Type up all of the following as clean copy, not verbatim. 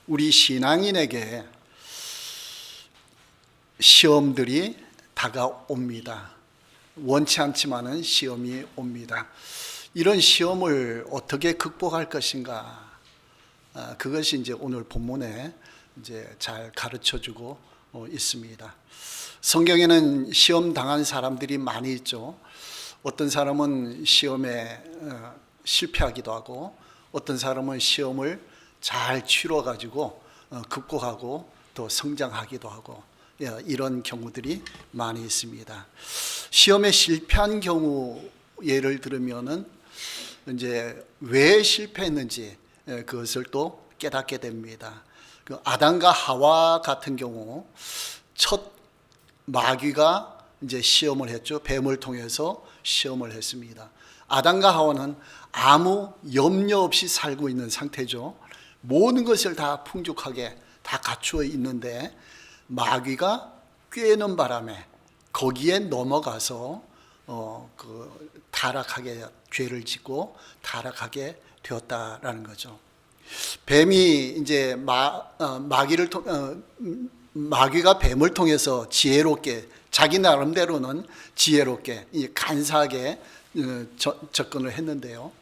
우리 신앙인에게 시험들이 다가옵니다. 원치 않지만은 시험이 옵니다. 이런 시험을 어떻게 극복할 것인가? 그것이 이제 오늘 본문에 이제 잘 가르쳐주고 있습니다. 성경에는 시험 당한 사람들이 많이 있죠. 어떤 사람은 시험에 실패하기도 하고, 어떤 사람은 시험을 잘 치러 가지고 극복하고 또 성장하기도 하고, 이런 경우들이 많이 있습니다. 시험에 실패한 경우 예를 들면은 이제 왜 실패했는지 그것을 또 깨닫게 됩니다. 그 아담과 하와 같은 경우 첫 마귀가 이제 시험을 했죠. 뱀을 통해서 시험을 했습니다. 아담과 하와는 아무 염려 없이 살고 있는 상태죠. 모든 것을 다 풍족하게 다 갖추어 있는데 마귀가 꾀는 바람에 거기에 넘어가서 타락하게, 죄를 짓고 타락하게 되었다라는 거죠. 뱀이 이제 마귀가 뱀을 통해서 지혜롭게, 자기 나름대로는 지혜롭게 간사하게 접근을 했는데요.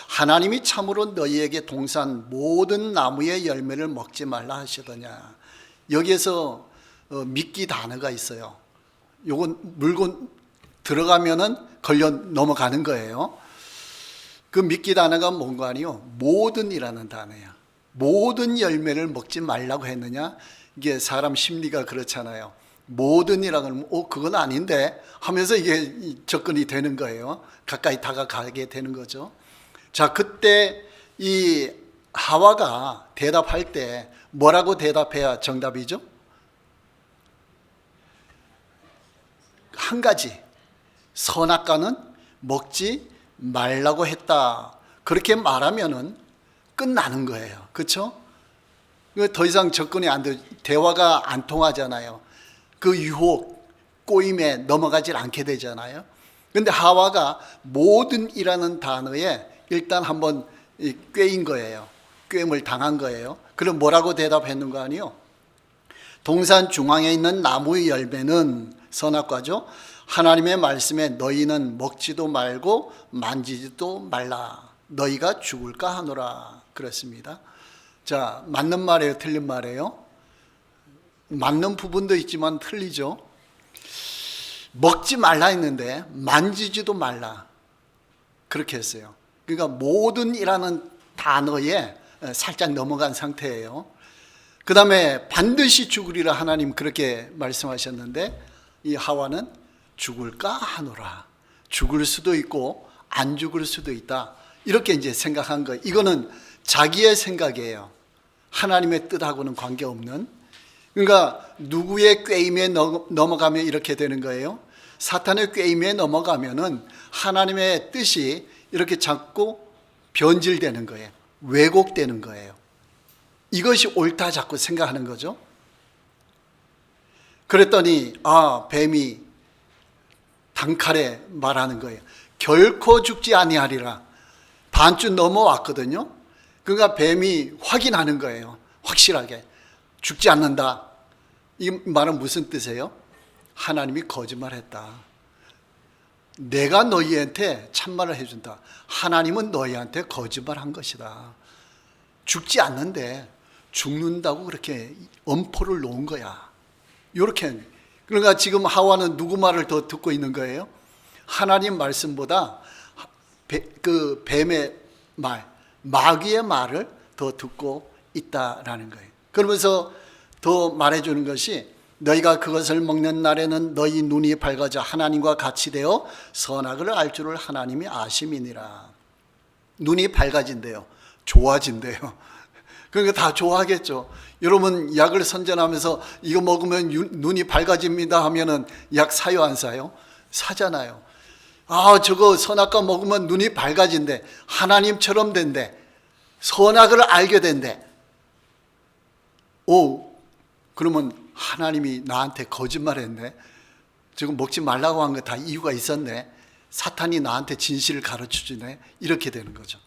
하나님이 참으로 너희에게 동산 모든 나무의 열매를 먹지 말라 하시더냐. 여기에서 미끼 단어가 있어요. 요건 물고 들어가면은 걸려 넘어가는 거예요. 그 미끼 단어가 뭔가 아니요, 모든이라는 단어야. 모든 열매를 먹지 말라고 했느냐? 이게 사람 심리가 그렇잖아요. 모든이라고 하면 그건 아닌데 하면서 이게 접근이 되는 거예요. 가까이 다가가게 되는 거죠. 자, 그때 이 하와가 대답할 때 뭐라고 대답해야 정답이죠? 한 가지, 선악과는 먹지 말라고 했다. 그렇게 말하면은 끝나는 거예요. 그렇죠? 더 이상 접근이 안 돼, 대화가 안 통하잖아요. 그 유혹, 꼬임에 넘어가질 않게 되잖아요. 그런데 하와가 모든이라는 단어에 일단 한번 꿰인 거예요. 꿰임을 당한 거예요. 그럼 뭐라고 대답했는 거 아니요? 동산 중앙에 있는 나무의 열매는 선악과죠. 하나님의 말씀에 너희는 먹지도 말고 만지지도 말라. 너희가 죽을까 하노라. 그렇습니다. 자, 맞는 말이에요, 틀린 말이에요? 맞는 부분도 있지만 틀리죠. 먹지 말라 했는데 만지지도 말라 그렇게 했어요. 그러니까 모든이라는 단어에 살짝 넘어간 상태예요. 그 다음에 반드시 죽으리라 하나님 그렇게 말씀하셨는데 이 하와는 죽을까 하노라. 죽을 수도 있고 안 죽을 수도 있다. 이렇게 이제 생각한 거예요. 이거는 자기의 생각이에요. 하나님의 뜻하고는 관계없는. 그러니까 누구의 꾀임에 넘어가면 이렇게 되는 거예요. 사탄의 꾀임에 넘어가면은 하나님의 뜻이 이렇게 자꾸 변질되는 거예요. 왜곡되는 거예요. 이것이 옳다 자꾸 생각하는 거죠. 그랬더니 뱀이 단칼에 말하는 거예요. 결코 죽지 아니하리라. 반쯤 넘어왔거든요. 그러니까 뱀이 확인하는 거예요. 확실하게 죽지 않는다. 이 말은 무슨 뜻이에요? 하나님이 거짓말했다. 내가 너희한테 참말을 해준다. 하나님은 너희한테 거짓말한 것이다. 죽지 않는데 죽는다고 그렇게 엄포를 놓은 거야. 이렇게. 그러니까 지금 하와는 누구 말을 더 듣고 있는 거예요? 하나님 말씀보다 그 뱀의 말, 마귀의 말을 더 듣고 있다라는 거예요. 그러면서 더 말해주는 것이 너희가 그것을 먹는 날에는 너희 눈이 밝아져 하나님과 같이 되어 선악을 알 줄을 하나님이 아심이니라. 눈이 밝아진대요. 좋아진대요. 그러니까 다 좋아하겠죠. 여러분 약을 선전하면서 이거 먹으면 눈이 밝아집니다 하면은 약 사요 안 사요? 사잖아요. 저거 선악과 먹으면 눈이 밝아진대. 하나님처럼 된대. 선악을 알게 된대. 그러면 하나님이 나한테 거짓말했네. 지금 먹지 말라고 한 거 다 이유가 있었네. 사탄이 나한테 진실을 가르쳐주네. 이렇게 되는 거죠.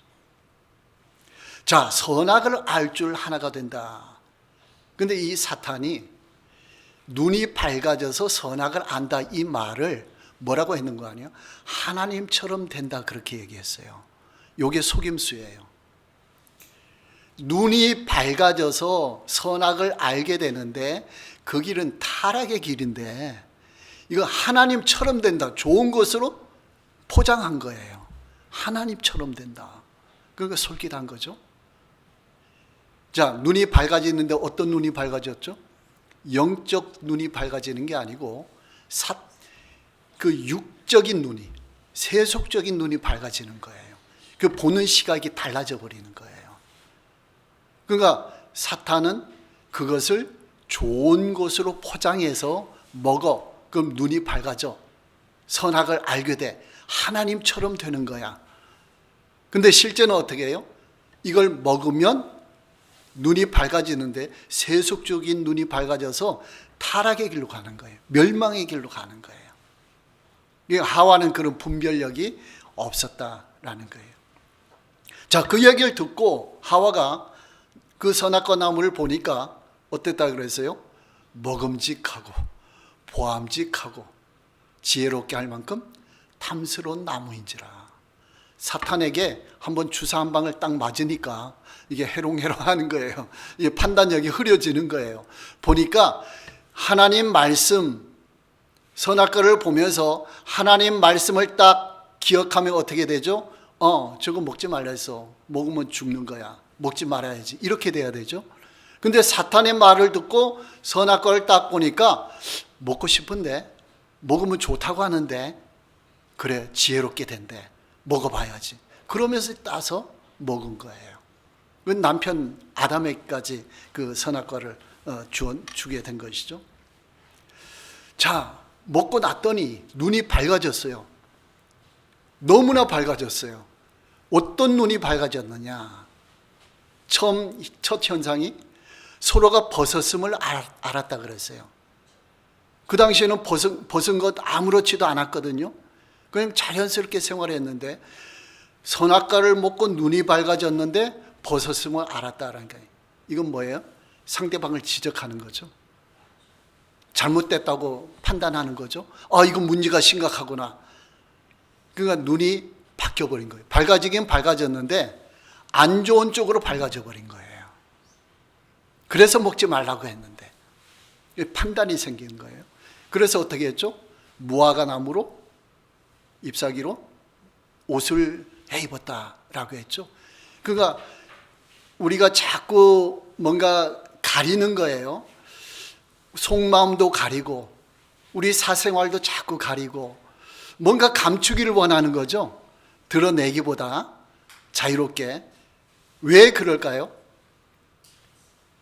자, 선악을 알 줄 하나가 된다. 근데 이 사탄이 눈이 밝아져서 선악을 안다 이 말을 뭐라고 했는 거 아니에요? 하나님처럼 된다 그렇게 얘기했어요. 이게 속임수예요. 눈이 밝아져서 선악을 알게 되는데 그 길은 타락의 길인데 이거 하나님처럼 된다. 좋은 것으로 포장한 거예요. 하나님처럼 된다. 그러니까 솔깃한 거죠. 자, 눈이 밝아지는데 어떤 눈이 밝아졌죠? 영적 눈이 밝아지는 게 아니고 그 육적인 눈이, 세속적인 눈이 밝아지는 거예요. 그 보는 시각이 달라져 버리는 거예요. 그러니까 사탄은 그것을 좋은 것으로 포장해서 먹어. 그럼 눈이 밝아져. 선악을 알게 돼. 하나님처럼 되는 거야. 근데 실제는 어떻게 해요? 이걸 먹으면 눈이 밝아지는데 세속적인 눈이 밝아져서 타락의 길로 가는 거예요. 멸망의 길로 가는 거예요. 하와는 그런 분별력이 없었다라는 거예요. 자, 그 얘기를 듣고 하와가 그 선악과 나무를 보니까 어땠다 그랬어요? 먹음직하고 보암직하고 지혜롭게 할 만큼 탐스러운 나무인지라. 사탄에게 한번 주사 한 방을 딱 맞으니까 이게 해롱해롱 하는 거예요. 이게 판단력이 흐려지는 거예요. 보니까 하나님 말씀, 선악과를 보면서 하나님 말씀을 딱 기억하면 어떻게 되죠? 저거 먹지 말라 했어. 먹으면 죽는 거야. 먹지 말아야지. 이렇게 돼야 되죠. 근데 사탄의 말을 듣고 선악과를 딱 보니까 먹고 싶은데, 먹으면 좋다고 하는데, 그래, 지혜롭게 된대. 먹어봐야지. 그러면서 따서 먹은 거예요. 남편 아담에게까지 그 선악과를 주게 된 것이죠. 자, 먹고 났더니 눈이 밝아졌어요. 너무나 밝아졌어요. 어떤 눈이 밝아졌느냐? 첫 현상이 서로가 벗었음을 알았다 그랬어요. 그 당시에는 벗은 것 아무렇지도 않았거든요. 그냥 자연스럽게 생활했는데 선악과를 먹고 눈이 밝아졌는데 벗었음을 알았다라는 거예요. 이건 뭐예요? 상대방을 지적하는 거죠. 잘못됐다고 판단하는 거죠. 이건 문제가 심각하구나. 그러니까 눈이 바뀌어버린 거예요. 밝아지긴 밝아졌는데 안 좋은 쪽으로 밝아져 버린 거예요. 그래서 먹지 말라고 했는데 판단이 생긴 거예요. 그래서 어떻게 했죠? 무화과 나무로 잎사귀로 옷을 입었다라고 했죠. 그러니까 우리가 자꾸 뭔가 가리는 거예요. 속마음도 가리고 우리 사생활도 자꾸 가리고 뭔가 감추기를 원하는 거죠. 드러내기보다 자유롭게. 왜 그럴까요?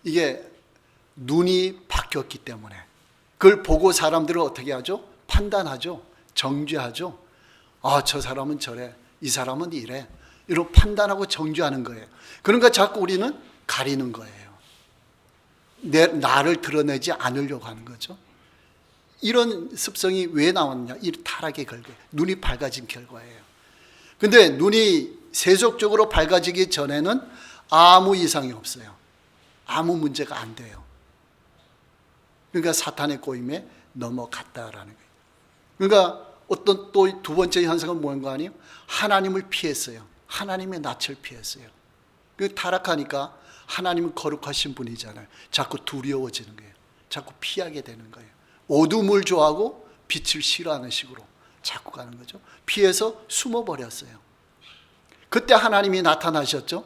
이게 눈이 바뀌었기 때문에. 그걸 보고 사람들은 어떻게 하죠? 판단하죠. 정죄하죠. 저 사람은 저래, 이 사람은 이래. 이런 판단하고 정죄하는 거예요. 그러니까 자꾸 우리는 가리는 거예요. 나를 드러내지 않으려고 하는 거죠. 이런 습성이 왜 나왔냐? 이 타락의 결과, 눈이 밝아진 결과예요. 근데 눈이 세속적으로 밝아지기 전에는 아무 이상이 없어요. 아무 문제가 안 돼요. 그러니까 사탄의 꼬임에 넘어갔다라는 거예요. 그러니까 어떤 또 두 번째 현상은 뭔가 아니에요? 하나님을 피했어요. 하나님의 낯을 피했어요. 그 타락하니까 하나님은 거룩하신 분이잖아요. 자꾸 두려워지는 거예요. 자꾸 피하게 되는 거예요. 어둠을 좋아하고 빛을 싫어하는 식으로 자꾸 가는 거죠. 피해서 숨어버렸어요. 그때 하나님이 나타나셨죠.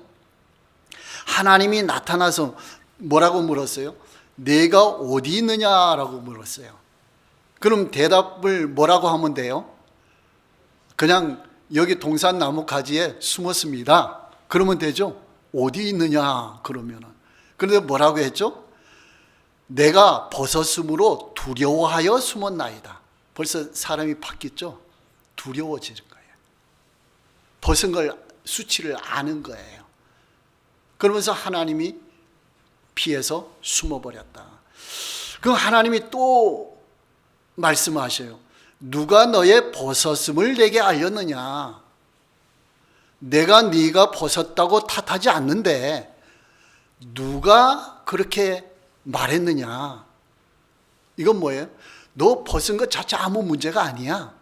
하나님이 나타나서 뭐라고 물었어요? 내가 어디 있느냐라고 물었어요. 그럼 대답을 뭐라고 하면 돼요? 그냥 여기 동산 나무 가지에 숨었습니다. 그러면 되죠? 어디 있느냐 그러면은. 그런데 뭐라고 했죠? 내가 벗었으므로 두려워하여 숨었나이다. 벌써 사람이 바뀌었죠? 두려워지는 거예요. 벗은 걸 수치를 아는 거예요. 그러면서 하나님이 피해서 숨어버렸다. 그럼 하나님이 또 말씀하셔요. 누가 너의 벗었음을 내게 알렸느냐? 내가 네가 벗었다고 탓하지 않는데 누가 그렇게 말했느냐? 이건 뭐예요? 너 벗은 것 자체 아무 문제가 아니야.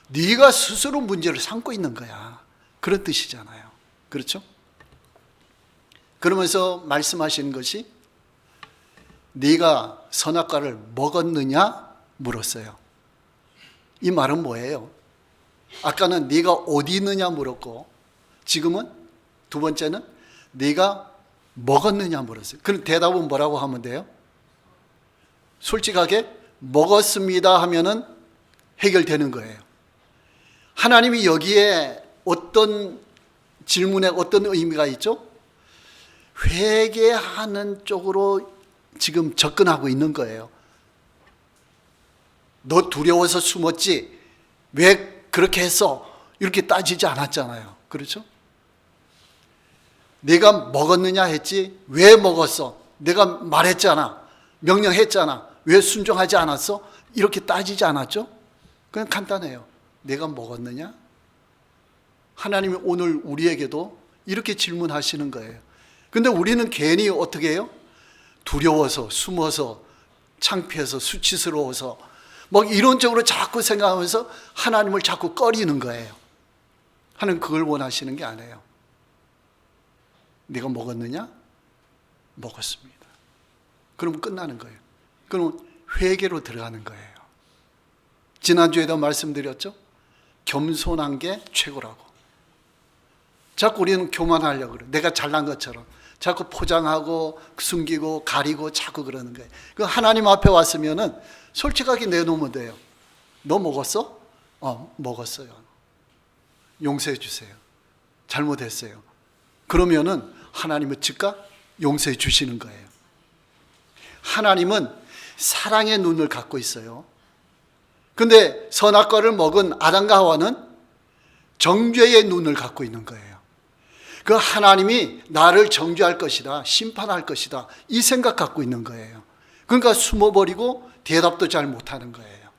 네가 스스로 문제를 삼고 있는 거야. 그런 뜻이잖아요. 그렇죠? 그러면서 말씀하시는 것이 네가 선악과를 먹었느냐 물었어요. 이 말은 뭐예요? 아까는 네가 어디 있느냐 물었고 지금은 두 번째는 네가 먹었느냐 물었어요. 그럼 대답은 뭐라고 하면 돼요? 솔직하게 먹었습니다 하면은 해결되는 거예요. 하나님이 여기에 어떤 질문에 어떤 의미가 있죠? 회개하는 쪽으로 지금 접근하고 있는 거예요. 너 두려워서 숨었지 왜 그렇게 했어? 이렇게 따지지 않았잖아요. 그렇죠? 내가 먹었느냐 했지 왜 먹었어? 내가 말했잖아. 명령했잖아. 왜 순종하지 않았어? 이렇게 따지지 않았죠? 그냥 간단해요. 내가 먹었느냐? 하나님이 오늘 우리에게도 이렇게 질문하시는 거예요. 근데 우리는 괜히 어떻게 해요? 두려워서, 숨어서, 창피해서, 수치스러워서 막 이론적으로 자꾸 생각하면서 하나님을 자꾸 꺼리는 거예요. 하나님 그걸 원하시는 게 아니에요. 네가 먹었느냐? 먹었습니다. 그럼 끝나는 거예요. 그럼 회개로 들어가는 거예요. 지난주에도 말씀드렸죠? 겸손한 게 최고라고. 자꾸 우리는 교만하려고 그래. 내가 잘난 것처럼. 자꾸 포장하고 숨기고 가리고 자꾸 그러는 거예요. 그 하나님 앞에 왔으면은 솔직하게 내놓으면 돼요. 너 먹었어? 먹었어요. 용서해 주세요. 잘못했어요. 그러면은 하나님은 즉각 용서해 주시는 거예요. 하나님은 사랑의 눈을 갖고 있어요. 근데 선악과를 먹은 아담과 하와는 정죄의 눈을 갖고 있는 거예요. 그 하나님이 나를 정죄할 것이다, 심판할 것이다, 이 생각 갖고 있는 거예요. 그러니까 숨어버리고 대답도 잘 못하는 거예요.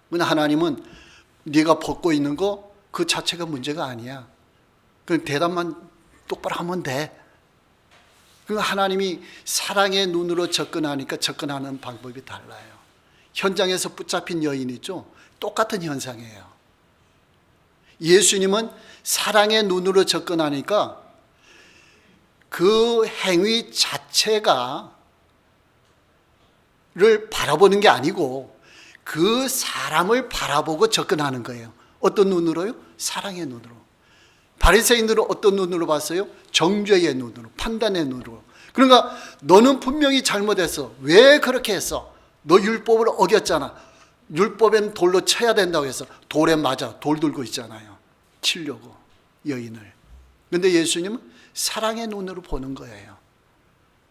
근데 하나님은 네가 벗고 있는 거 그 자체가 문제가 아니야. 그 대답만 똑바로 하면 돼. 그러니까 하나님이 사랑의 눈으로 접근하니까 접근하는 방법이 달라요. 현장에서 붙잡힌 여인 있죠? 똑같은 현상이에요. 예수님은 사랑의 눈으로 접근하니까 그 행위 자체가 를 바라보는 게 아니고 그 사람을 바라보고 접근하는 거예요. 어떤 눈으로요? 사랑의 눈으로. 바리새인들은 어떤 눈으로 봤어요? 정죄의 눈으로, 판단의 눈으로. 그러니까 너는 분명히 잘못했어. 왜 그렇게 했어? 너 율법을 어겼잖아. 율법엔 돌로 쳐야 된다고 해서 돌에 맞아 돌 들고 있잖아요. 치려고 여인을. 근데 예수님은 사랑의 눈으로 보는 거예요.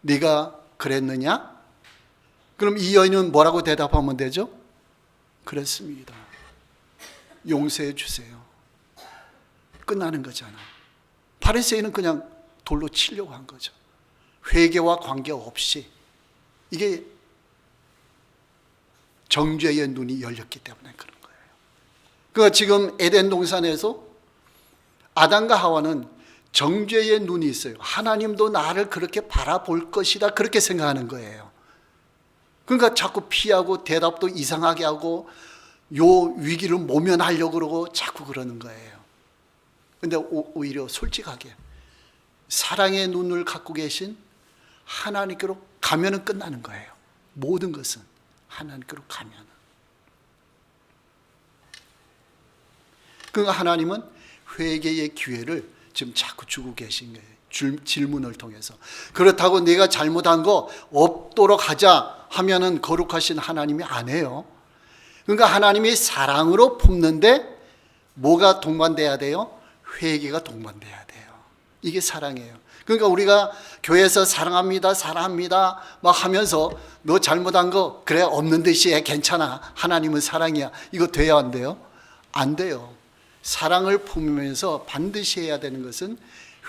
네가 그랬느냐? 그럼 이 여인은 뭐라고 대답하면 되죠? 그렇습니다. 용서해 주세요. 끝나는 거잖아. 바리새인은 그냥 돌로 치려고 한 거죠. 회개와 관계없이. 이게 정죄의 눈이 열렸기 때문에 그런 거예요. 그러니까 지금 에덴 동산에서 아담과 하와는 정죄의 눈이 있어요. 하나님도 나를 그렇게 바라볼 것이다 그렇게 생각하는 거예요. 그러니까 자꾸 피하고 대답도 이상하게 하고 요 위기를 모면하려고 그러고 자꾸 그러는 거예요. 근데 오히려 솔직하게 사랑의 눈을 갖고 계신 하나님께로 가면은 끝나는 거예요. 모든 것은 하나님께로 가면은. 그러니까 하나님은 회개의 기회를 지금 자꾸 주고 계신 거예요. 질문을 통해서. 그렇다고 내가 잘못한 거 없도록 하자 하면은 거룩하신 하나님이 안 해요. 그러니까 하나님이 사랑으로 품는데 뭐가 동반돼야 돼요? 회개가 동반돼야 돼요. 이게 사랑이에요. 그러니까 우리가 교회에서 사랑합니다, 사랑합니다 막 하면서 너 잘못한 거 그래 없는 듯이 해 괜찮아. 하나님은 사랑이야. 이거 돼야 안 돼요? 안 돼요. 사랑을 품으면서 반드시 해야 되는 것은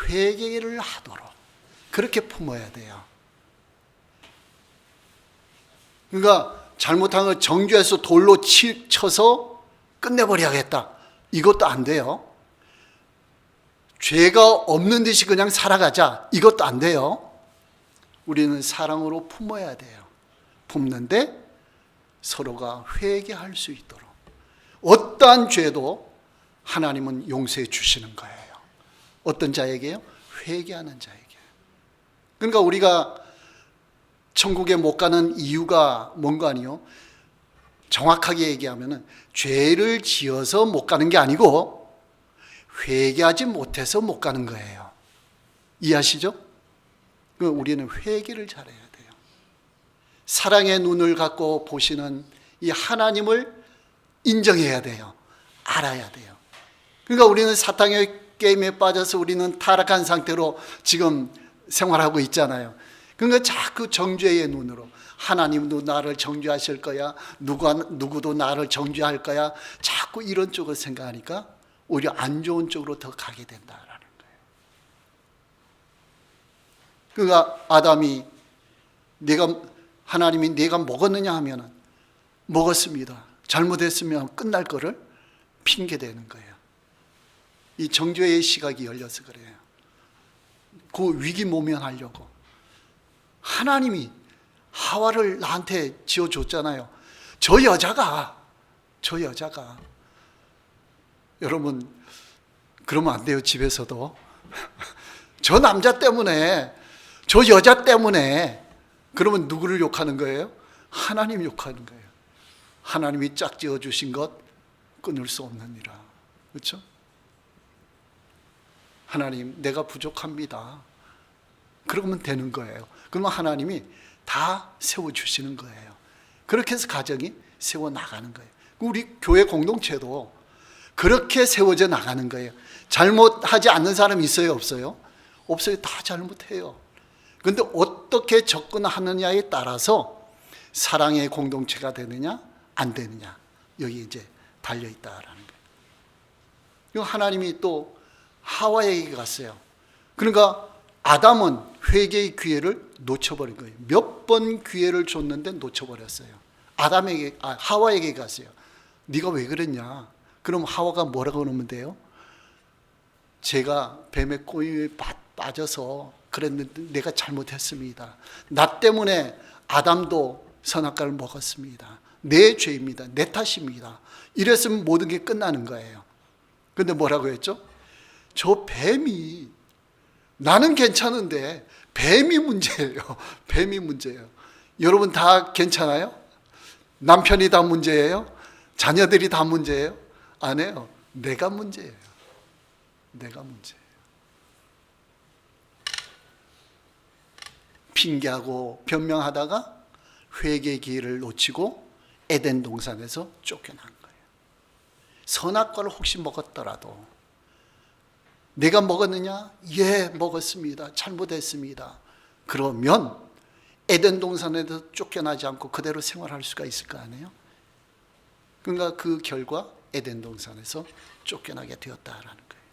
회개를 하도록 그렇게 품어야 돼요. 그러니까 잘못한 걸 정죄해서 돌로 쳐서 끝내버려야겠다. 이것도 안 돼요. 죄가 없는 듯이 그냥 살아가자. 이것도 안 돼요. 우리는 사랑으로 품어야 돼요. 품는데 서로가 회개할 수 있도록. 어떠한 죄도 하나님은 용서해 주시는 거예요. 어떤 자에게요? 회개하는 자에게. 그러니까 우리가 천국에 못 가는 이유가 뭔가 아니요? 정확하게 얘기하면 죄를 지어서 못 가는 게 아니고 회개하지 못해서 못 가는 거예요. 이해하시죠? 우리는 회개를 잘해야 돼요. 사랑의 눈을 갖고 보시는 이 하나님을 인정해야 돼요. 알아야 돼요. 그러니까 우리는 사탄의 게임에 빠져서 우리는 타락한 상태로 지금 생활하고 있잖아요. 그러니까 자꾸 정죄의 눈으로 하나님도 나를 정죄하실 거야, 누구도 나를 정죄할 거야, 자꾸 이런 쪽을 생각하니까 오히려 안 좋은 쪽으로 더 가게 된다라는 거예요. 그러니까 아담이 하나님이 네가 먹었느냐 하면은 먹었습니다. 잘못했으면 끝날 거를 핑계대는 거예요. 이 정죄의 시각이 열려서 그래요. 그 위기 모면하려고 하나님이 하와를 나한테 지어줬잖아요. 저 여자가 여러분 그러면 안 돼요. 집에서도 저 남자 때문에, 저 여자 때문에. 그러면 누구를 욕하는 거예요? 하나님 욕하는 거예요. 하나님이 짝지어 주신 것 끊을 수 없느니라. 그렇죠? 하나님, 내가 부족합니다. 그러면 되는 거예요. 그러면 하나님이 다 세워주시는 거예요. 그렇게 해서 가정이 세워나가는 거예요. 우리 교회 공동체도 그렇게 세워져 나가는 거예요. 잘못하지 않는 사람이 있어요? 없어요? 없어요. 다 잘못해요. 그런데 어떻게 접근하느냐에 따라서 사랑의 공동체가 되느냐 안 되느냐, 여기 이제 달려있다라는 거예요. 하나님이 또 하와에게 갔어요. 그러니까 아담은 회개의 기회를 놓쳐버린 거예요. 몇 번 기회를 줬는데 놓쳐버렸어요. 하와에게 갔어요. 네가 왜 그랬냐? 그럼 하와가 뭐라고 그러면 돼요? 제가 뱀의 꼬임에 빠져서 그랬는데 내가 잘못했습니다. 나 때문에 아담도 선악과를 먹었습니다. 내 죄입니다. 내 탓입니다. 이랬으면 모든 게 끝나는 거예요. 근데 뭐라고 했죠? 저 뱀이, 나는 괜찮은데 뱀이 문제예요. 뱀이 문제예요. 여러분 다 괜찮아요? 남편이 다 문제예요? 자녀들이 다 문제예요? 아니에요. 내가 문제예요. 내가 문제예요. 핑계하고 변명하다가 회개의 기회를 놓치고 에덴 동산에서 쫓겨난 거예요. 선악과를 혹시 먹었더라도 내가 먹었느냐? 예, 먹었습니다. 잘못했습니다. 그러면 에덴 동산에서 쫓겨나지 않고 그대로 생활할 수가 있을 거 아니에요? 그러니까 그 결과 에덴 동산에서 쫓겨나게 되었다라는 거예요.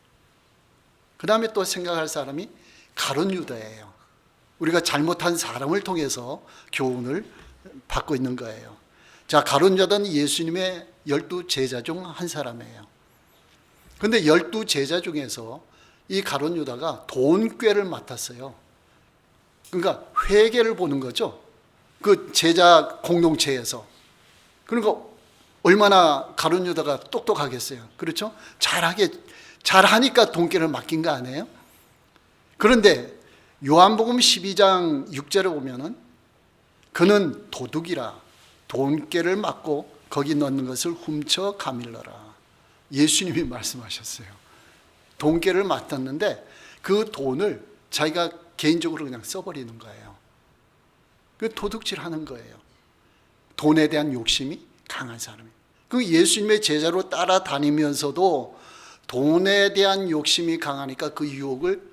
그 다음에 또 생각할 사람이 가룟 유다예요. 우리가 잘못한 사람을 통해서 교훈을 받고 있는 거예요. 자, 가룟 유다는 예수님의 12 제자 중 한 사람이에요. 그런데 12 제자 중에서 이 가룟 유다가 돈꾀를 맡았어요. 그러니까 회계를 보는 거죠. 그 제자 공동체에서. 그러니까 얼마나 가룟 유다가 똑똑하겠어요. 그렇죠? 잘하니까 돈꾀를 맡긴 거 아니에요? 그런데 요한복음 12장 6절에 보면은 그는 도둑이라 돈꾀를 맡고 거기 넣는 것을 훔쳐 가밀러라. 예수님이 말씀하셨어요. 돈꾀를 맡았는데 그 돈을 자기가 개인적으로 그냥 써버리는 거예요. 그 도둑질 하는 거예요. 돈에 대한 욕심이 강한 사람이에요. 그 예수님의 제자로 따라다니면서도 돈에 대한 욕심이 강하니까 그 유혹을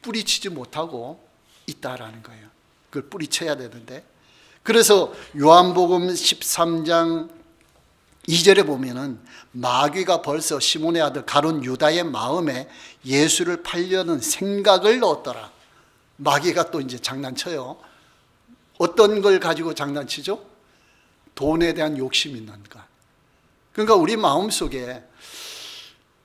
뿌리치지 못하고 있다라는 거예요. 그걸 뿌리쳐야 되는데, 그래서 요한복음 13장 2절에 보면은 마귀가 벌써 시몬의 아들 가룟 유다의 마음에 예수를 팔려는 생각을 넣었더라. 마귀가 또 이제 장난쳐요. 어떤 걸 가지고 장난치죠? 돈에 대한 욕심이 있는 것. 그러니까 우리 마음속에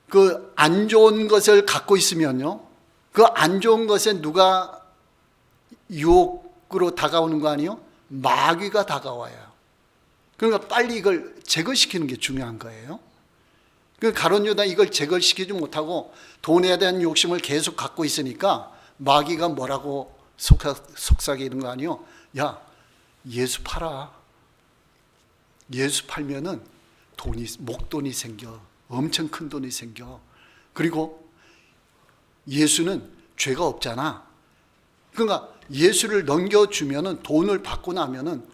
그 안 좋은 것을 갖고 있으면요, 그 안 좋은 것에 누가 유혹을 밖으로 다가오는 거 아니에요? 마귀가 다가와요. 그러니까 빨리 이걸 제거시키는 게 중요한 거예요. 그 가룟 유다 이걸 제거시키지 못하고 돈에 대한 욕심을 계속 갖고 있으니까 마귀가 뭐라고 속삭이는 거 아니에요? 야, 예수 팔아. 예수 팔면은 목돈이 생겨. 엄청 큰 돈이 생겨. 그리고 예수는 죄가 없잖아. 그러니까 예수를 넘겨주면은 돈을 받고 나면은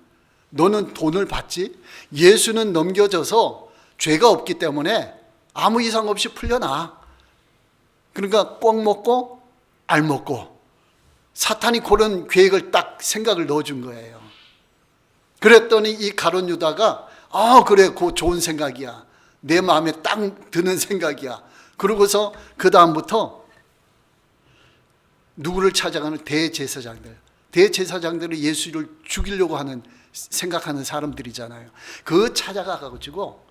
너는 돈을 받지? 예수는 넘겨져서 죄가 없기 때문에 아무 이상 없이 풀려나. 그러니까 꼭 먹고 알 먹고 사탄이 그런 계획을 딱 생각을 넣어준 거예요. 그랬더니 이 가룟 유다가 그래, 그거 좋은 생각이야. 내 마음에 딱 드는 생각이야. 그러고서 그 다음부터 누구를 찾아가는 대제사장들은 예수를 죽이려고 생각하는 사람들이잖아요. 그 찾아가가지고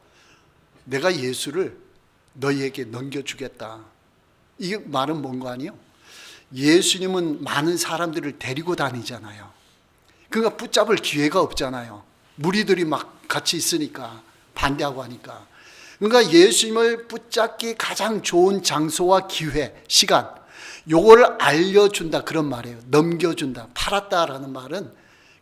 내가 예수를 너희에게 넘겨주겠다. 이 말은 뭔가 아니에요? 예수님은 많은 사람들을 데리고 다니잖아요. 그러니까 붙잡을 기회가 없잖아요. 무리들이 막 같이 있으니까, 반대하고 하니까. 그러니까 예수님을 붙잡기 가장 좋은 장소와 기회, 시간, 요걸 알려준다, 그런 말이에요. 넘겨준다, 팔았다라는 말은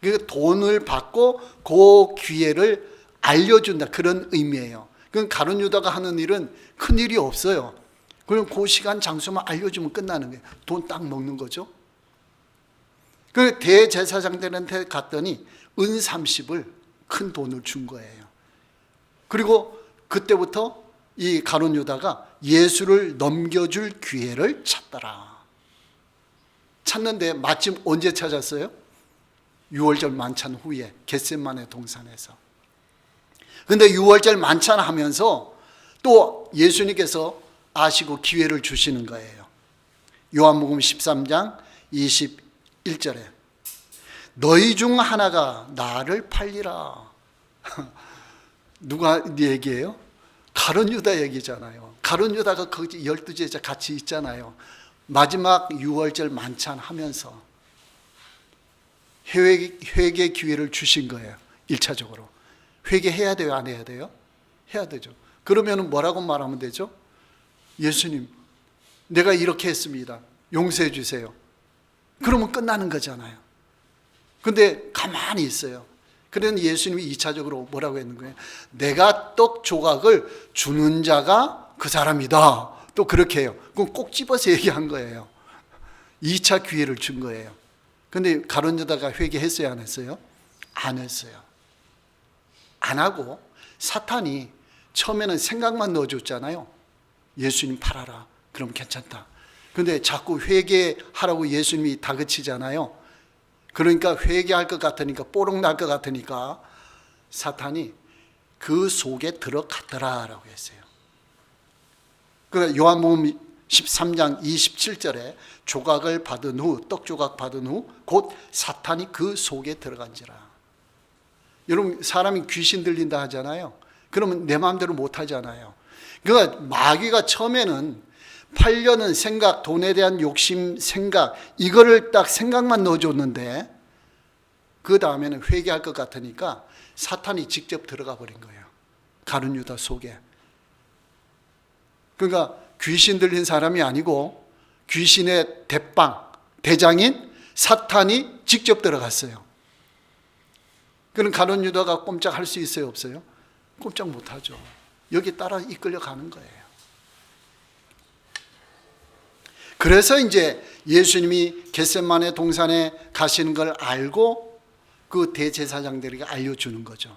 그 돈을 받고 그 기회를 알려준다, 그런 의미예요. 그러니까 가룟 유다가 하는 일은 큰 일이 없어요. 그럼 그 시간 장소만 알려주면 끝나는 거예요. 돈 딱 먹는 거죠. 그 대제사장들한테 갔더니 은 30을 큰 돈을 준 거예요. 그리고 그때부터 이 가룟 유다가 예수를 넘겨줄 기회를 찾더라. 찾는데 마침 언제 찾았어요? 6월절 만찬 후에 겟세마네 동산에서. 근데 6월절 만찬하면서 또 예수님께서 아시고 기회를 주시는 거예요. 요한복음 13장 21절에 너희 중 하나가 나를 팔리라. 누가 얘기해요? 가룟 유다 얘기잖아요. 가룟 유다가 거기 12제자 같이 있잖아요. 마지막 6월절 만찬하면서 회개 기회를 주신 거예요. 1차적으로. 회개해야 돼요? 안 해야 돼요? 해야 되죠. 그러면 뭐라고 말하면 되죠? 예수님, 내가 이렇게 했습니다. 용서해 주세요. 그러면 끝나는 거잖아요. 근데 가만히 있어요. 그러니 예수님이 2차적으로 뭐라고 했는 거예요? 내가 떡 조각을 주는 자가 그 사람이다. 또 그렇게 해요. 그럼 꼭 집어서 얘기한 거예요. 2차 기회를 준 거예요. 근데 가룟 유다가 회개했어요? 안 했어요? 안 했어요. 안 하고 사탄이 처음에는 생각만 넣어줬잖아요. 예수님 팔아라. 그럼 괜찮다. 근데 자꾸 회개하라고 예수님이 다그치잖아요. 그러니까 회개할 것 같으니까, 뽀록 날 것 같으니까 사탄이 그 속에 들어갔더라라고 했어요. 그러니까 요한복음 13장 27절에 조각을 받은 후, 떡 조각 받은 후 곧 사탄이 그 속에 들어간지라. 여러분, 사람이 귀신 들린다 하잖아요. 그러면 내 마음대로 못 하잖아요. 그러니까 마귀가 처음에는 팔려는 생각, 돈에 대한 욕심 생각, 이거를 딱 생각만 넣어줬는데 그 다음에는 회개할 것 같으니까 사탄이 직접 들어가 버린 거예요. 가룟 유다 속에. 그러니까 귀신 들린 사람이 아니고 귀신의 대장인 사탄이 직접 들어갔어요. 그럼 가룟 유다가 꼼짝할 수 있어요, 없어요? 꼼짝 못하죠. 여기 따라 이끌려 가는 거예요. 그래서 이제 예수님이 겟세마네 동산에 가시는 걸 알고 그 대제사장들에게 알려주는 거죠.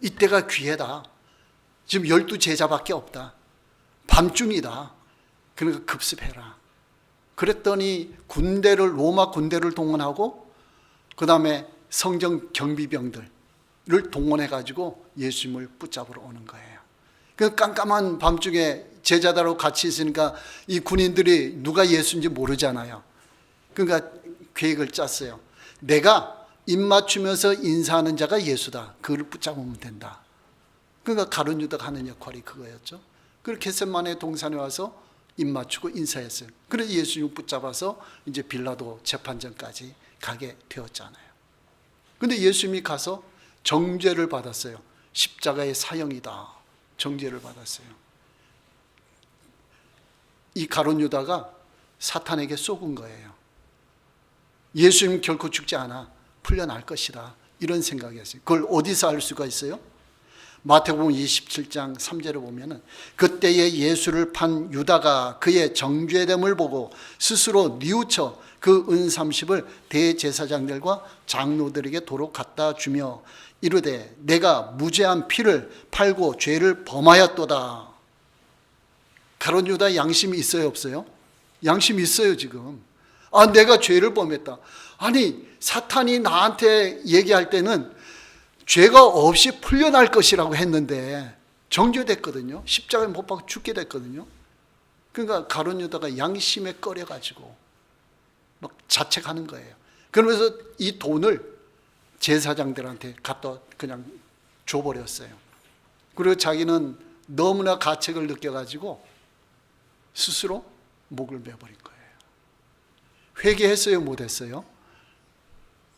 이때가 기회다. 지금 12제자밖에 없다. 밤중이다. 그러니까 급습해라. 그랬더니 로마 군대를 동원하고 그 다음에 성전 경비병들을 동원해가지고 예수님을 붙잡으러 오는 거예요. 그 깜깜한 밤중에 제자들하고 같이 있으니까 이 군인들이 누가 예수인지 모르잖아요. 그러니까 계획을 짰어요. 내가 입 맞추면서 인사하는 자가 예수다. 그를 붙잡으면 된다. 그러니까 가룟 유다가 하는 역할이 그거였죠. 그래서 겟세마네 동산에 와서 입 맞추고 인사했어요. 그래서 예수님 붙잡아서 이제 빌라도 재판정까지 가게 되었잖아요. 근데 예수님이 가서 정죄를 받았어요. 십자가의 사형이다. 정죄를 받았어요. 이 가룟 유다가 사탄에게 속은 거예요. 예수님 결코 죽지 않아. 풀려날 것이다. 이런 생각이었어요. 그걸 어디서 알 수가 있어요? 마태복음 27장 3절을 보면은 그때에 예수를 판 유다가 그의 정죄됨을 보고 스스로 뉘우쳐 그 은30을 대제사장들과 장로들에게 도로 갖다 주며 이르되 내가 무죄한 피를 팔고 죄를 범하였도다. 가룟 유다 양심이 있어요, 없어요? 양심이 있어요. 지금 내가 죄를 범했다. 아니, 사탄이 나한테 얘기할 때는 죄가 없이 풀려날 것이라고 했는데 정죄됐거든요. 십자가에 못 박혀 죽게 됐거든요. 그러니까 가룟 유다가 양심에 꺼려가지고 막 자책하는 거예요. 그러면서 이 돈을 제사장들한테 갖다 그냥 줘버렸어요. 그리고 자기는 너무나 가책을 느껴가지고 스스로 목을 매버린 거예요. 회개했어요, 못했어요?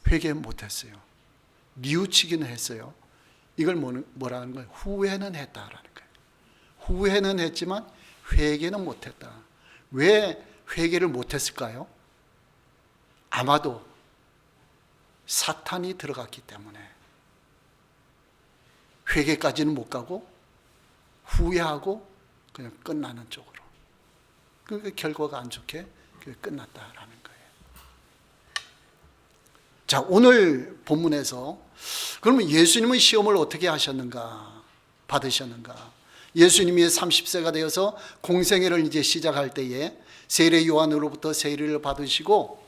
회개 못했어요. 뉘우치기는 했어요. 이걸 뭐라는 거예요? 후회는 했다라는 거예요. 후회는 했지만 회개는 못했다. 왜 회개를 못했을까요? 아마도 사탄이 들어갔기 때문에 회개까지는 못 가고 후회하고 그냥 끝나는 쪽으로. 그러니까 결과가 안 좋게 끝났다라는 거예요. 자, 오늘 본문에서 그러면 예수님은 시험을 어떻게 하셨는가? 받으셨는가? 예수님이 30세가 되어서 공생애를 이제 시작할 때에 세례 요한으로부터 세례를 받으시고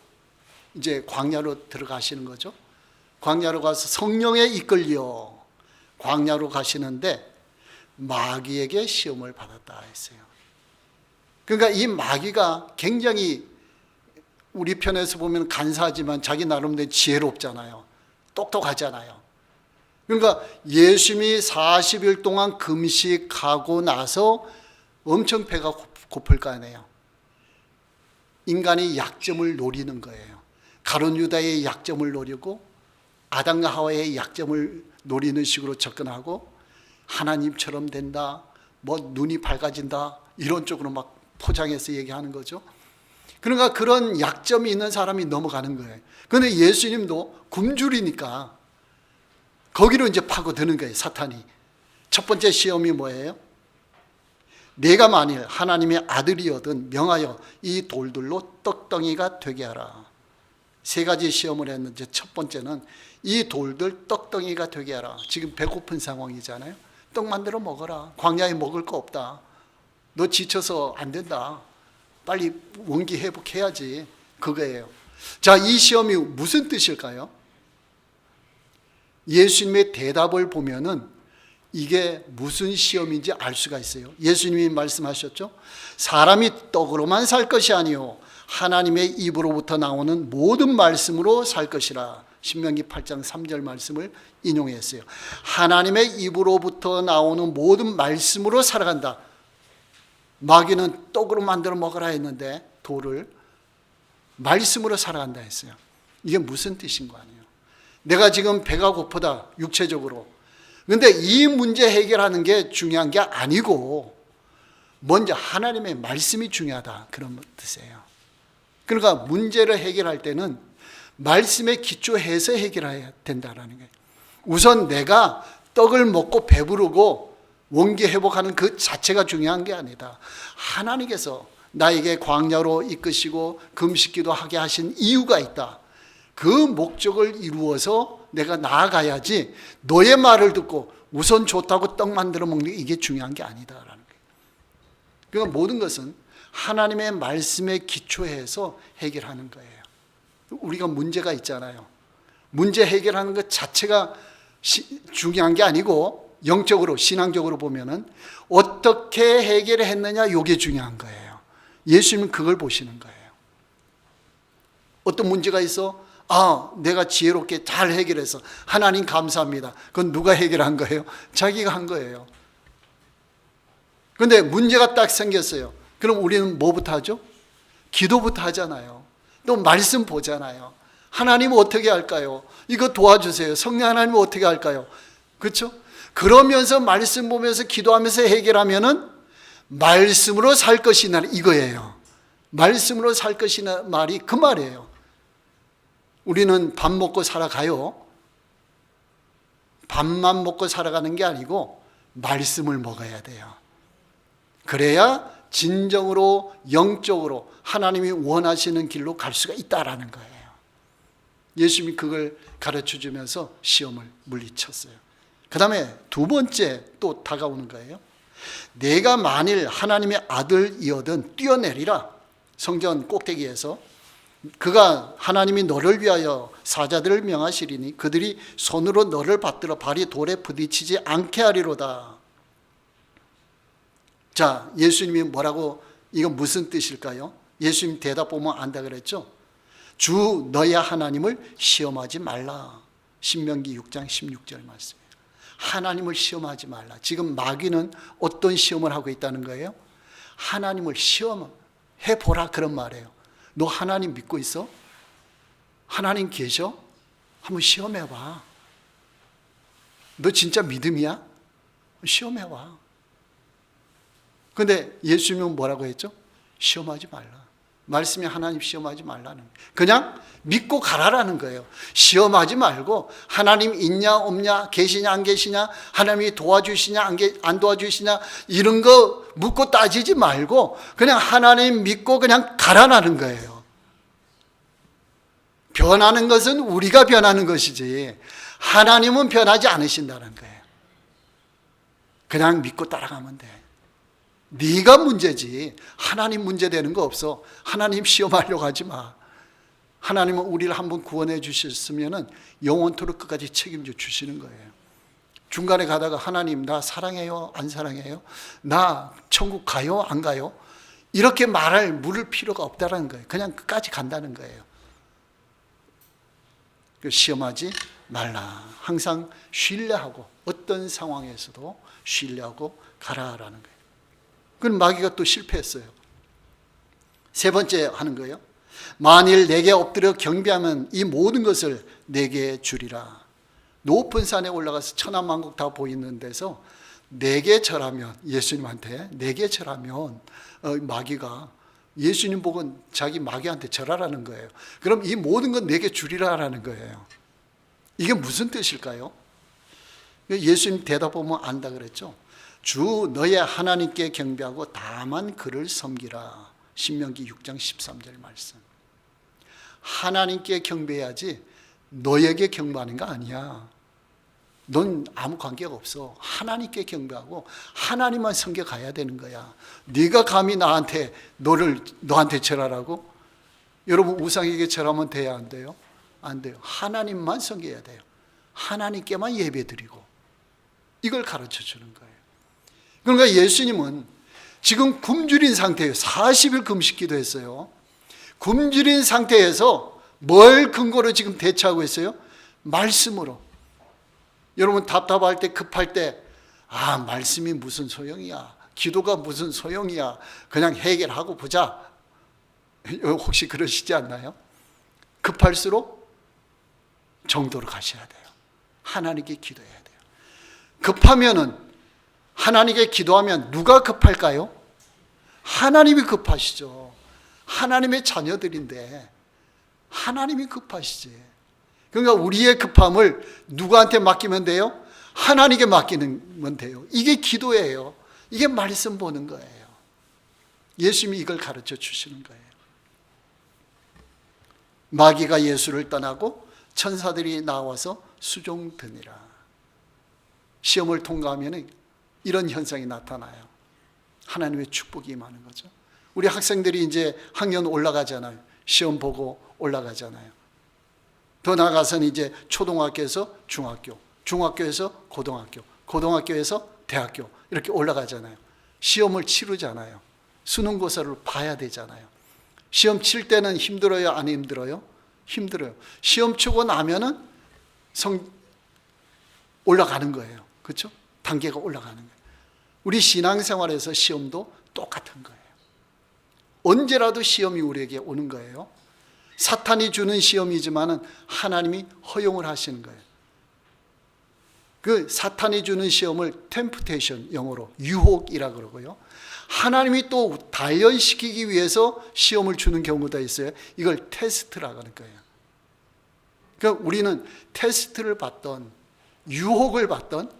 이제 광야로 들어가시는 거죠. 광야로 가서 성령에 이끌려 광야로 가시는데 마귀에게 시험을 받았다 했어요. 그러니까 이 마귀가 굉장히 우리 편에서 보면 간사하지만 자기 나름대로 지혜롭잖아요. 똑똑하잖아요. 그러니까 예수님이 40일 동안 금식하고 나서 엄청 배가 고플 거 아니에요. 인간이 약점을 노리는 거예요. 가룟 유다의 약점을 노리고 아담과 하와의 약점을 노리는 식으로 접근하고 하나님처럼 된다, 뭐 눈이 밝아진다 이런 쪽으로 막 포장해서 얘기하는 거죠. 그러니까 그런 약점이 있는 사람이 넘어가는 거예요. 그런데 예수님도 굶주리니까 거기로 이제 파고드는 거예요, 사탄이. 첫 번째 시험이 뭐예요? 내가 만일 하나님의 아들이거든 명하여 이 돌들로 떡덩이가 되게 하라. 세 가지 시험을 했는데 첫 번째는 이 돌들 떡덩이가 되게 하라. 지금 배고픈 상황이잖아요. 떡 만들어 먹어라. 광야에 먹을 거 없다. 너 지쳐서 안 된다. 빨리 원기 회복해야지. 그거예요. 자, 이 시험이 무슨 뜻일까요? 예수님의 대답을 보면은 이게 무슨 시험인지 알 수가 있어요. 예수님이 말씀하셨죠. 사람이 떡으로만 살 것이 아니요 하나님의 입으로부터 나오는 모든 말씀으로 살 것이라. 신명기 8장 3절 말씀을 인용했어요. 하나님의 입으로부터 나오는 모든 말씀으로 살아간다. 마귀는 떡으로 만들어 먹으라 했는데 돌을 말씀으로 살아간다 했어요. 이게 무슨 뜻인 거 아니에요? 내가 지금 배가 고프다, 육체적으로. 근데 이 문제 해결하는 게 중요한 게 아니고 먼저 하나님의 말씀이 중요하다, 그런 뜻이에요. 그러니까 문제를 해결할 때는 말씀에 기초해서 해결해야 된다는 거예요. 우선 내가 떡을 먹고 배부르고 원기 회복하는 그 자체가 중요한 게 아니다. 하나님께서 나에게 광야로 이끄시고 금식기도 하게 하신 이유가 있다. 그 목적을 이루어서 내가 나아가야지 너의 말을 듣고 우선 좋다고 떡 만들어 먹는 게 이게 중요한 게 아니다라는 거예요. 그러니까 모든 것은 하나님의 말씀에 기초해서 해결하는 거예요. 우리가 문제가 있잖아요. 문제 해결하는 것 자체가 중요한 게 아니고 영적으로 신앙적으로 보면은 어떻게 해결했느냐 이게 중요한 거예요. 예수님은 그걸 보시는 거예요. 어떤 문제가 있어? 내가 지혜롭게 잘 해결해서 하나님 감사합니다. 그건 누가 해결한 거예요? 자기가 한 거예요. 그런데 문제가 딱 생겼어요. 그럼 우리는 뭐부터 하죠? 기도부터 하잖아요. 또 말씀 보잖아요. 하나님 어떻게 할까요? 이거 도와주세요. 성령 하나님 어떻게 할까요? 그렇죠? 그러면서 말씀 보면서 기도하면서 해결하면은 말씀으로 살 것이나 이거예요. 말씀으로 살 것이나 말이 그 말이에요. 우리는 밥 먹고 살아가요. 밥만 먹고 살아가는 게 아니고 말씀을 먹어야 돼요. 그래야 진정으로 영적으로 하나님이 원하시는 길로 갈 수가 있다라는 거예요. 예수님이 그걸 가르쳐 주면서 시험을 물리쳤어요. 그 다음에 두 번째 또 다가오는 거예요. 내가 만일 하나님의 아들이어든 뛰어내리라. 성전 꼭대기에서 그가 하나님이 너를 위하여 사자들을 명하시리니 그들이 손으로 너를 받들어 발이 돌에 부딪히지 않게 하리로다. 자, 예수님이 뭐라고, 이건 무슨 뜻일까요? 예수님 대답 보면 안다 그랬죠? 주 너의 하나님을 시험하지 말라. 신명기 6장 16절 말씀이에요. 하나님을 시험하지 말라. 지금 마귀는 어떤 시험을 하고 있다는 거예요? 하나님을 시험해보라 그런 말이에요. 너 하나님 믿고 있어? 하나님 계셔? 한번 시험해봐. 너 진짜 믿음이야? 시험해봐. 근데 예수님은 뭐라고 했죠? 시험하지 말라. 말씀이 하나님 시험하지 말라는 거예요. 그냥 믿고 가라라는 거예요. 시험하지 말고 하나님 있냐 없냐, 계시냐 안 계시냐, 하나님이 도와주시냐 안 도와주시냐 이런 거 묻고 따지지 말고 그냥 하나님 믿고 그냥 가라라는 거예요. 변하는 것은 우리가 변하는 것이지 하나님은 변하지 않으신다는 거예요. 그냥 믿고 따라가면 돼. 네가 문제지 하나님 문제 되는 거 없어. 하나님 시험하려고 하지 마. 하나님은 우리를 한번 구원해 주셨으면 영원토록 끝까지 책임져 주시는 거예요. 중간에 가다가 하나님 나 사랑해요 안 사랑해요? 나 천국 가요 안 가요? 이렇게 물을 필요가 없다는 거예요. 그냥 끝까지 간다는 거예요. 시험하지 말라. 항상 신뢰하고 어떤 상황에서도 신뢰하고 가라라는 거예요. 그럼 마귀가 또 실패했어요. 세 번째 하는 거예요. 만일 내게 엎드려 경배하면 이 모든 것을 내게 주리라. 높은 산에 올라가서 천하만국 다 보이는 데서 내게 절하면, 예수님한테 내게 절하면 마귀가 예수님 보고 자기 마귀한테 절하라는 거예요. 그럼 이 모든 건 내게 주리라라는 거예요. 이게 무슨 뜻일까요? 예수님 대답하면 안다 그랬죠. 주 너의 하나님께 경배하고 다만 그를 섬기라. 신명기 6장 13절 말씀. 하나님께 경배해야지 너에게 경배하는 거 아니야. 넌 아무 관계가 없어. 하나님께 경배하고 하나님만 섬겨가야 되는 거야. 네가 감히 너한테 절하라고? 여러분 우상에게 절하면 돼야 안 돼요? 안 돼요. 하나님만 섬겨야 돼요. 하나님께만 예배드리고 이걸 가르쳐 주는 거예요. 그러니까 예수님은 지금 굶주린 상태예요. 40일 금식 기도했어요. 굶주린 상태에서 뭘 근거로 지금 대처하고 있어요? 말씀으로. 여러분 답답할 때 급할 때 말씀이 무슨 소용이야. 기도가 무슨 소용이야. 그냥 해결하고 보자. 혹시 그러시지 않나요? 급할수록 정도로 가셔야 돼요. 하나님께 기도해야 돼요. 급하면은 하나님께 기도하면 누가 급할까요? 하나님이 급하시죠. 하나님의 자녀들인데 하나님이 급하시지. 그러니까 우리의 급함을 누구한테 맡기면 돼요? 하나님께 맡기면 돼요. 이게 기도예요. 이게 말씀 보는 거예요. 예수님이 이걸 가르쳐 주시는 거예요. 마귀가 예수를 떠나고 천사들이 나와서 수종드니라. 시험을 통과하면 이런 현상이 나타나요. 하나님의 축복이 임하는 거죠. 우리 학생들이 이제 학년 올라가잖아요. 시험 보고 올라가잖아요. 더 나아가서는 이제 초등학교에서 중학교, 중학교에서 고등학교, 고등학교에서 대학교 이렇게 올라가잖아요. 시험을 치르잖아요. 수능고사를 봐야 되잖아요. 시험 칠 때는 힘들어요? 안 힘들어요? 힘들어요. 시험 치고 나면은 올라가는 거예요. 그렇죠? 단계가 올라가는 거예요. 우리 신앙생활에서 시험도 똑같은 거예요. 언제라도 시험이 우리에게 오는 거예요. 사탄이 주는 시험이지만은 하나님이 허용을 하시는 거예요. 그 사탄이 주는 시험을 템프테이션, 영어로 유혹이라 그러고요. 하나님이 또 단련시키기 위해서 시험을 주는 경우도 있어요. 이걸 테스트라고 하는 거예요. 그러니까 우리는 테스트를 받던 유혹을 받던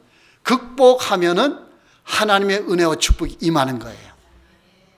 극복하면은 하나님의 은혜와 축복이 임하는 거예요.